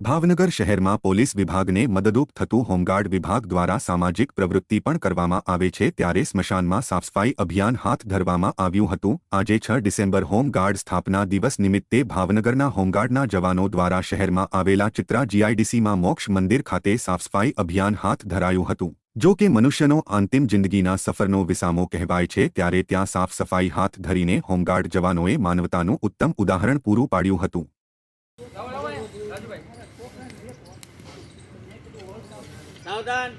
ભાવનગર શહેરમાં પોલીસ વિભાગને મદદરૂપ થતું હોમગાર્ડ વિભાગ દ્વારા સામાજિક પ્રવૃત્તિ પણ કરવામાં આવે છે ત્યારે સ્મશાનમાં સાફસફાઈ અભિયાન હાથ ધરવામાં આવ્યું હતું। આજે 6 ડિસેમ્બર હોમગાર્ડ સ્થાપના દિવસ નિમિત્તે ભાવનગરના હોમગાર્ડના જવાનો દ્વારા શહેરમાં આવેલા ચિત્રા જીઆઈડીસીમાં મોક્ષ મંદિર ખાતે સાફસફાઈ અભિયાન હાથ ધરાયું હતું। જો કે મનુષ્યનો અંતિમ જિંદગીના સફરનો વિસામો કહેવાય છે ત્યારે ત્યાં સાફ સફાઈ હાથ ધરીને હોમગાર્ડ જવાનોએ માનવતાનું ઉત્તમ ઉદાહરણ પૂરું પાડ્યું હતું। સાવધાન।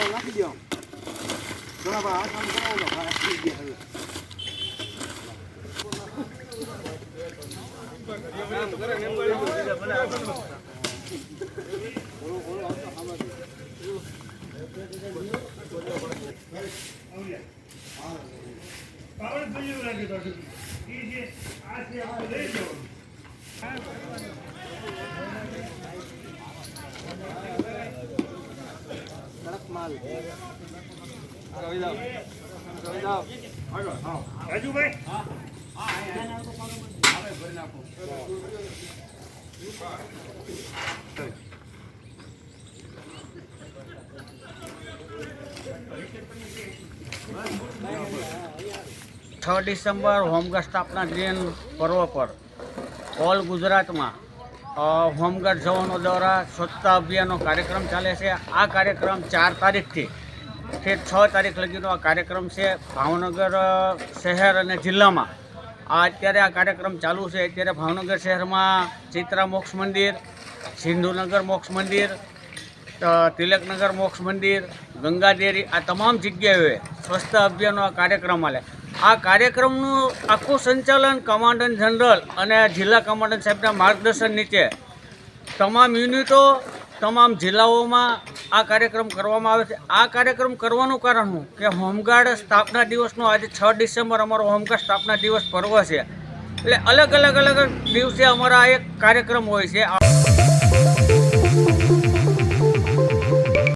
નાખી દો બરાબર આ કામ કરાવો રાજુભાઈ છ ડિસેમ્બર હોમગાર્ડ સ્થાપના દિન પર્વ પર ઓલ ગુજરાતમાં હોમગાર્ડ જવાનો દ્વારા સ્વચ્છતા અભિયાનનો કાર્યક્રમ ચાલે છે। આ કાર્યક્રમ 4 તારીખથી 6 તારીખ લગીનો આ કાર્યક્રમ છે। ભાવનગર શહેર અને જિલ્લામાં અત્યારે આ કાર્યક્રમ ચાલુ છે। અત્યારે ભાવનગર શહેરમાં ચિત્રા મોક્ષ મંદિર, સિંધુનગર મોક્ષ મંદિર, તિલકનગર મોક્ષ મંદિર, ગંગાદેરી આ તમામ જગ્યાએ સ્વચ્છતા અભિયાનનો આ કાર્યક્રમ હાલે। આ કાર્યક્રમનું આખું સંચાલન કમાન્ડન્ટ જનરલ અને જિલ્લા કમાન્ડન્ટ સાહેબના માર્ગદર્શન નીચે તમામ યુનિટો તમામ જિલ્લાઓમાં આ કાર્યક્રમ કરવામાં આવે છે। આ કાર્યક્રમ કરવાનું કારણ શું કે હોમગાર્ડ સ્થાપના દિવસનો આજે 6 ડિસેમ્બર અમારો હોમગાર્ડ સ્થાપના દિવસ પર્વ છે। એટલે અલગ અલગ દિવસે અમારા એક કાર્યક્રમ હોય છે।